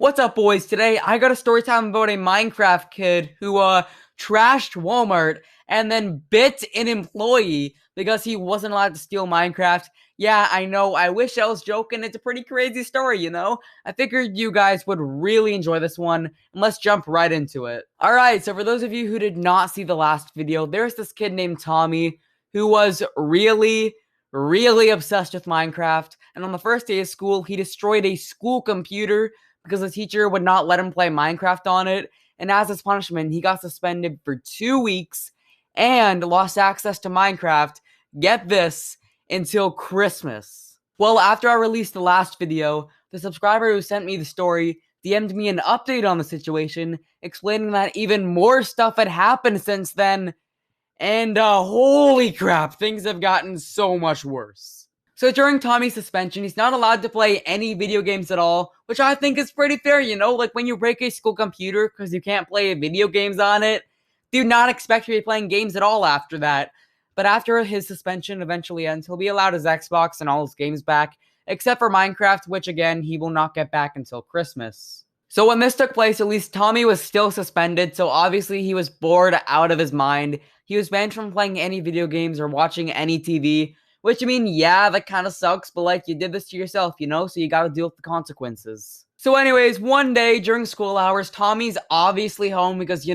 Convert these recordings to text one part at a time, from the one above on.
What's up, boys? Today I got a story time about a Minecraft kid who trashed Walmart and then bit an employee because he wasn't allowed to steal Minecraft. Yeah, I know. I wish I was joking. It's a pretty crazy story. I figured you guys would really enjoy this one, and let's jump right into it. Alright, so for those of you who did not see the last video, there's this kid named Tommy who was really obsessed with Minecraft, and on the first day of school, he destroyed a school computer because the teacher would not let him play Minecraft on it, and as his punishment, he got suspended for 2 weeks and lost access to Minecraft, get this, until Christmas. Well, after I released the last video, the subscriber who sent me the story DM'd me an update on the situation, explaining that even more stuff had happened since then, and holy crap, things have gotten so much worse. So during Tommy's suspension, he's not allowed to play any video games at all, which I think is pretty fair, like when you break a school computer because you can't play video games on it, do not expect to be playing games at all after that. But after his suspension eventually ends, he'll be allowed his Xbox and all his games back, except for Minecraft, which again, he will not get back until Christmas. So when this took place, at least Tommy was still suspended, so obviously he was bored out of his mind. He was banned from playing any video games or watching any TV, which, I mean, yeah, that kind of sucks, but, like, you did this to yourself, so you gotta deal with the consequences. So anyways, one day during school hours, Tommy's obviously home because,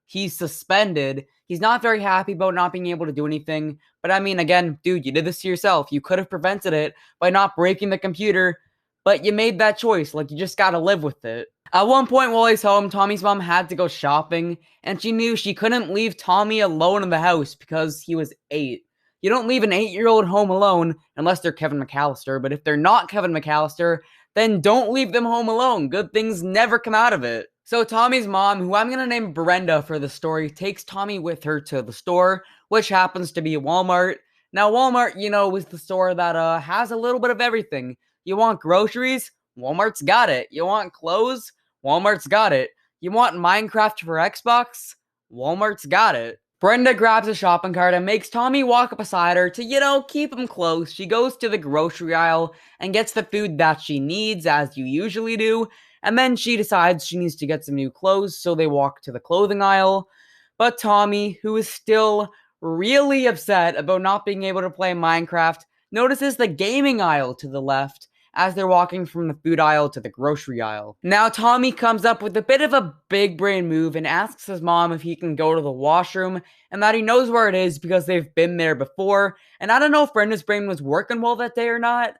he's suspended. He's not very happy about not being able to do anything, but I mean, again, dude, you did this to yourself. You could have prevented it by not breaking the computer, but you made that choice. Like, you just gotta live with it. At one point while he's home, Tommy's mom had to go shopping, and she knew she couldn't leave Tommy alone in the house because he was 8. You don't leave an 8-year-old home alone unless they're Kevin McAllister, but if they're not Kevin McAllister, then don't leave them home alone. Good things never come out of it. So Tommy's mom, who I'm going to name Brenda for the story, takes Tommy with her to the store, which happens to be Walmart. Now, Walmart, is the store that has a little bit of everything. You want groceries? Walmart's got it. You want clothes? Walmart's got it. You want Minecraft for Xbox? Walmart's got it. Brenda grabs a shopping cart and makes Tommy walk up beside her to, keep him close. She goes to the grocery aisle and gets the food that she needs, as you usually do, and then she decides she needs to get some new clothes, so they walk to the clothing aisle. But Tommy, who is still really upset about not being able to play Minecraft, notices the gaming aisle to the left as they're walking from the food aisle to the grocery aisle. Now, Tommy comes up with a bit of a big brain move and asks his mom if he can go to the washroom and that he knows where it is because they've been there before. And I don't know if Brenda's brain was working well that day or not,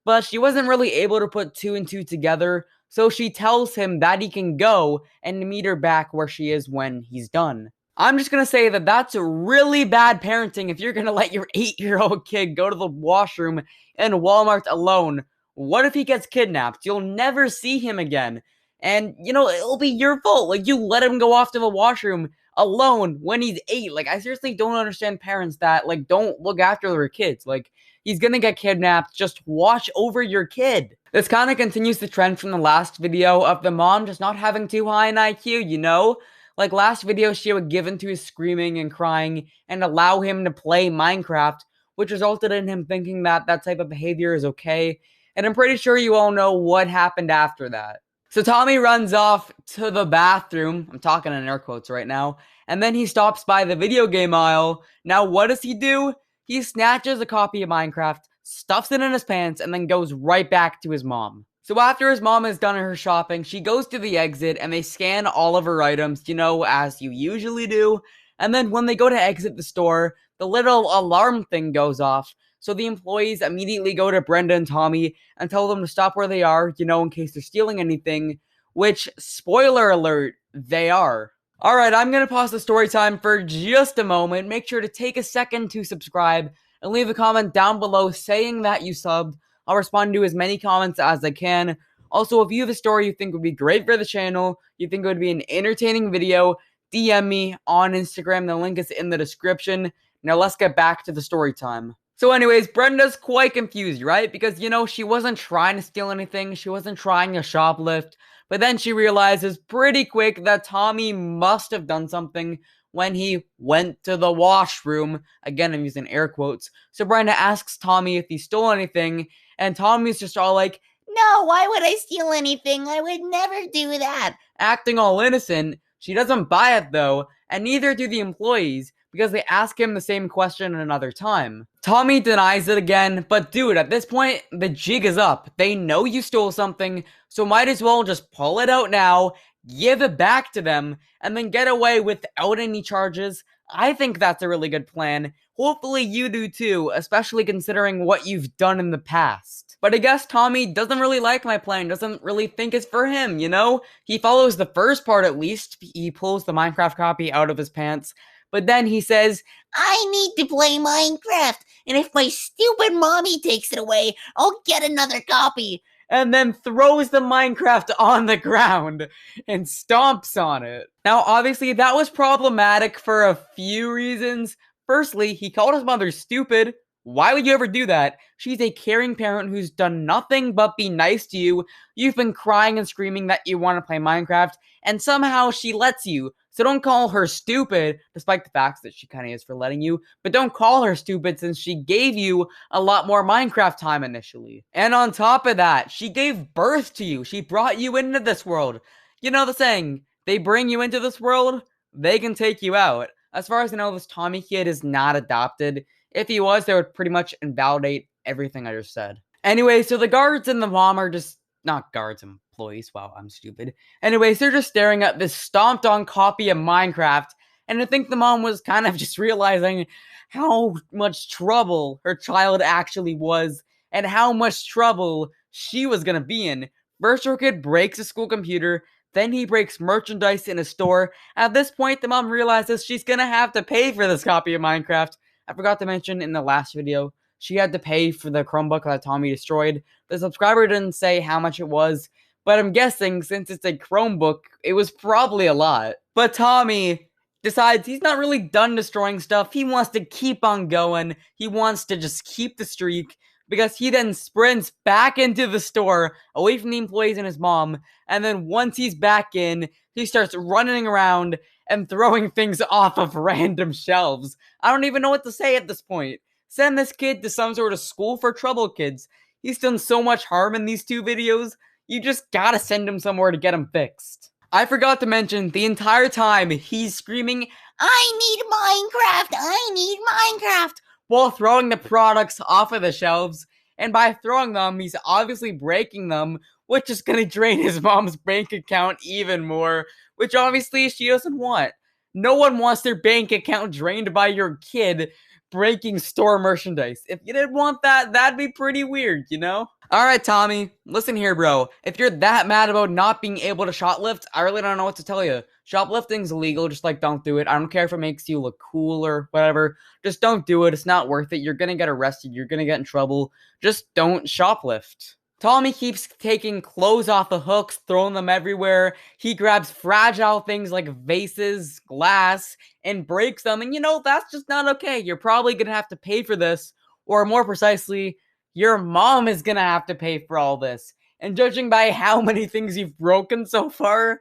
but she wasn't really able to put 2 and 2 together, so she tells him that he can go and meet her back where she is when he's done. I'm just going to say that that's really bad parenting if you're going to let your 8-year-old kid go to the washroom in Walmart alone. What if he gets kidnapped? You'll never see him again. And, it'll be your fault. Like, you let him go off to the washroom alone when he's 8. Like, I seriously don't understand parents that, like, don't look after their kids. Like, he's gonna get kidnapped. Just watch over your kid. This kind of continues the trend from the last video of the mom just not having too high an IQ, Like, last video, she would give in to his screaming and crying and allow him to play Minecraft, which resulted in him thinking that that type of behavior is okay. And I'm pretty sure you all know what happened after that. So Tommy runs off to the bathroom. I'm talking in air quotes right now. And then he stops by the video game aisle. Now, what does he do? He snatches a copy of Minecraft, stuffs it in his pants, and then goes right back to his mom. So after his mom is done her shopping, she goes to the exit and they scan all of her items, as you usually do. And then when they go to exit the store, the little alarm thing goes off. So the employees immediately go to Brenda and Tommy and tell them to stop where they are, in case they're stealing anything, which, spoiler alert, they are. Alright, I'm going to pause the story time for just a moment. Make sure to take a second to subscribe and leave a comment down below saying that you subbed. I'll respond to as many comments as I can. Also, if you have a story you think would be great for the channel, you think it would be an entertaining video, DM me on Instagram. The link is in the description. Now let's get back to the story time. So anyways, Brenda's quite confused, right? Because, she wasn't trying to steal anything. She wasn't trying to shoplift. But then she realizes pretty quick that Tommy must have done something when he went to the washroom. Again, I'm using air quotes. So Brenda asks Tommy if he stole anything. And Tommy's just all like, No, why would I steal anything? I would never do that. Acting all innocent, she doesn't buy it though, and neither do the employees, because they ask him the same question another time. Tommy denies it again, but dude, at this point, the jig is up. They know you stole something, so might as well just pull it out now, give it back to them, and then get away without any charges. I think that's a really good plan. Hopefully you do too, especially considering what you've done in the past. But I guess Tommy doesn't really like my plan, doesn't really think it's for him, you know? He follows the first part at least. He pulls the Minecraft copy out of his pants, but then he says, I need to play Minecraft, and if my stupid mommy takes it away, I'll get another copy. And then throws the Minecraft on the ground and stomps on it. Now, obviously, that was problematic for a few reasons. Firstly, he called his mother stupid. Why would you ever do that? She's a caring parent who's done nothing but be nice to you. You've been crying and screaming that you want to play Minecraft, and somehow she lets you. So don't call her stupid, despite the fact that she kind of is for letting you, but don't call her stupid since she gave you a lot more Minecraft time initially. And on top of that, she gave birth to you. She brought you into this world. You know the saying, they bring you into this world, they can take you out. As far as I know, this Tommy kid is not adopted. If he was, they would pretty much invalidate everything I just said. Anyway, so the guards and the mom are just, not guards, employees. Wow, I'm stupid. Anyways, they're just staring at this stomped on copy of Minecraft, and I think the mom was kind of just realizing how much trouble her child actually was, and how much trouble she was gonna be in. First, her kid breaks a school computer, then he breaks merchandise in a store. At this point, the mom realizes she's gonna have to pay for this copy of Minecraft. I forgot to mention in the last video, she had to pay for the Chromebook that Tommy destroyed. The subscriber didn't say how much it was, but I'm guessing since it's a Chromebook, it was probably a lot. But Tommy decides he's not really done destroying stuff. He wants to keep on going. He wants to just keep the streak, because he then sprints back into the store, away from the employees and his mom, and then once he's back in, he starts running around and throwing things off of random shelves. I don't even know what to say at this point. Send this kid to some sort of school for troubled kids. He's done so much harm in these two videos, you just gotta send him somewhere to get him fixed. I forgot to mention, the entire time, he's screaming, I need Minecraft! I need Minecraft! While throwing the products off of the shelves, and by throwing them, he's obviously breaking them, which is gonna drain his mom's bank account even more, which obviously she doesn't want. No one wants their bank account drained by your kid breaking store merchandise. If you didn't want that, that'd be pretty weird, you know? Alright, Tommy, listen here, bro. If you're that mad about not being able to shoplift, I really don't know what to tell you. Shoplifting's illegal, just like don't do it. I don't care if it makes you look cool or whatever. Just don't do it. It's not worth it. You're gonna get arrested. You're gonna get in trouble. Just don't shoplift. Tommy keeps taking clothes off the hooks, throwing them everywhere. He grabs fragile things like vases, glass, and breaks them. And you know, that's just not okay. You're probably gonna have to pay for this. Or more precisely, your mom is gonna have to pay for all this. And judging by how many things you've broken so far,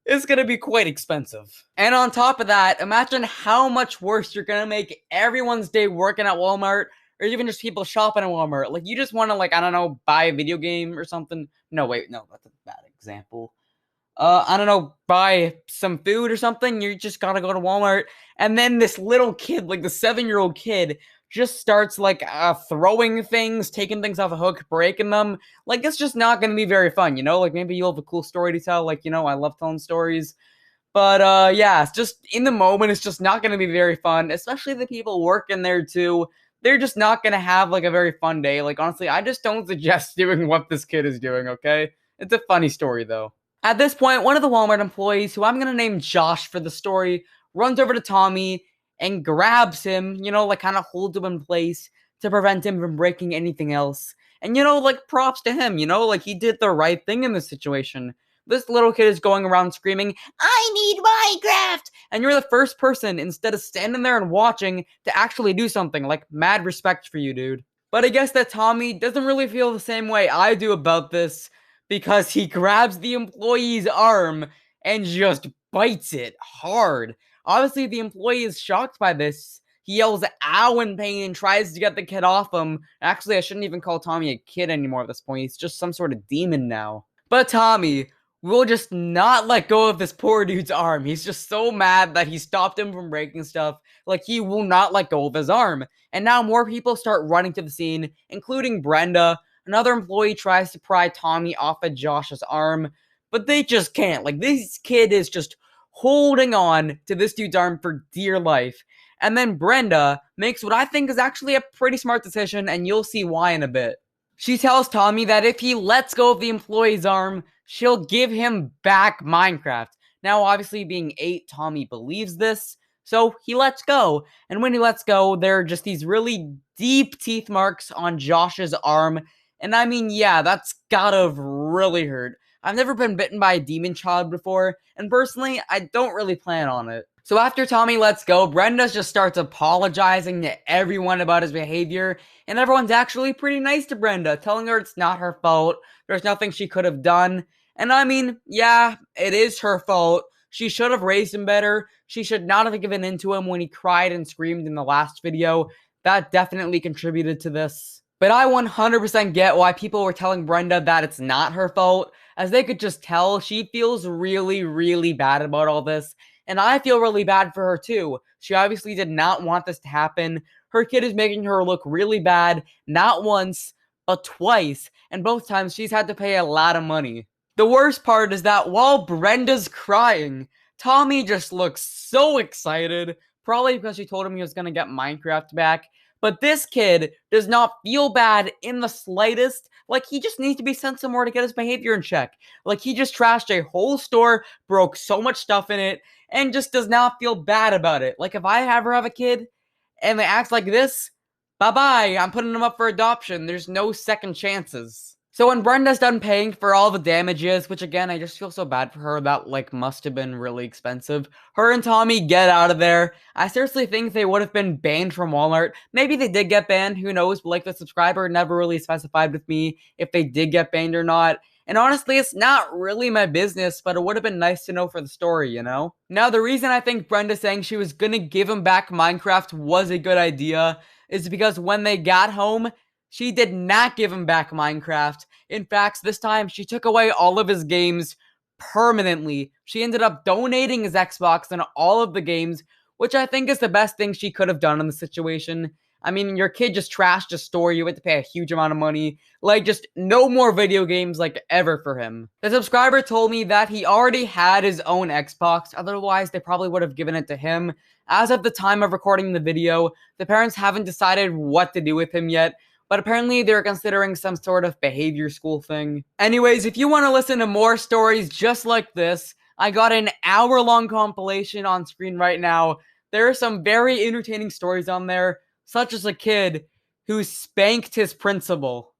it's gonna be quite expensive. And on top of that, imagine how much worse you're gonna make everyone's day working at Walmart, or even just people shopping at Walmart. Like, you just want to, like, I don't know, buy a video game or something. No, wait, no, that's a bad example. I don't know, buy some food or something. You just gotta go to Walmart. And then this little kid, like the 7-year-old kid, just starts, like, throwing things, taking things off a hook, breaking them. Like, it's just not gonna be very fun, you know? Like, maybe you'll have a cool story to tell. Like, you know, I love telling stories. But, yeah, it's just, in the moment, it's just not gonna be very fun. Especially the people working there, too. They're just not gonna have, like, a very fun day. Like, honestly, I just don't suggest doing what this kid is doing, okay? It's a funny story, though. At this point, one of the Walmart employees, who I'm gonna name Josh for the story, runs over to Tommy and grabs him, you know, like, kind of holds him in place to prevent him from breaking anything else. And, you know, like, props to him, you know? Like, he did the right thing in this situation. This little kid is going around screaming, I need Minecraft! And you're the first person, instead of standing there and watching, to actually do something. Like, mad respect for you, dude. But I guess that Tommy doesn't really feel the same way I do about this, because he grabs the employee's arm and just bites it hard. Obviously, the employee is shocked by this. He yells ow in pain and tries to get the kid off him. Actually, I shouldn't even call Tommy a kid anymore at this point. He's just some sort of demon now. But Tommy will just not let go of this poor dude's arm. He's just so mad that he stopped him from breaking stuff. Like, he will not let go of his arm. And now more people start running to the scene, including Brenda. Another employee tries to pry Tommy off of Josh's arm, but they just can't. Like, this kid is just holding on to this dude's arm for dear life. And then Brenda makes what I think is actually a pretty smart decision, and you'll see why in a bit. She tells Tommy that if he lets go of the employee's arm, she'll give him back Minecraft. Now, obviously, being 8, Tommy believes this, so he lets go. And when he lets go, there are just these really deep teeth marks on Josh's arm. And I mean, yeah, that's gotta have really hurt. I've never been bitten by a demon child before, and personally, I don't really plan on it. So after Tommy lets go, Brenda just starts apologizing to everyone about his behavior, and everyone's actually pretty nice to Brenda, telling her it's not her fault, there's nothing she could have done. And I mean, yeah, it is her fault. She should have raised him better. She should not have given in to him when he cried and screamed in the last video. That definitely contributed to this. But I 100% get why people were telling Brenda that it's not her fault, as they could just tell she feels really, really bad about all this. And I feel really bad for her too. She obviously did not want this to happen. Her kid is making her look really bad, not once, but twice. And both times she's had to pay a lot of money. The worst part is that while Brenda's crying, Tommy just looks so excited. Probably because she told him he was going to get Minecraft back. But this kid does not feel bad in the slightest. Like, he just needs to be sent somewhere to get his behavior in check. Like, he just trashed a whole store, broke so much stuff in it, and just does not feel bad about it. Like, if I ever have a kid and they act like this, bye-bye, I'm putting them up for adoption. There's no second chances. So when Brenda's done paying for all the damages, which again, I just feel so bad for her, that like must have been really expensive, her and Tommy get out of there. I seriously think they would have been banned from Walmart. Maybe they did get banned, who knows, but like the subscriber never really specified with me if they did get banned or not. And honestly, it's not really my business, but it would have been nice to know for the story, you know? Now, the reason I think Brenda saying she was gonna give him back Minecraft was a good idea is because when they got home, she did not give him back Minecraft. In fact, this time she took away all of his games permanently. She ended up donating his Xbox and all of the games, which I think is the best thing she could have done in the situation. I mean, your kid just trashed a store, you had to pay a huge amount of money. Like, just no more video games, like, ever for him. The subscriber told me that he already had his own Xbox, otherwise they probably would have given it to him. As of the time of recording the video, the parents haven't decided what to do with him yet, but apparently they're considering some sort of behavior school thing. Anyways, if you want to listen to more stories just like this, I got an hour-long compilation on screen right now. There are some very entertaining stories on there, such as a kid who spanked his principal.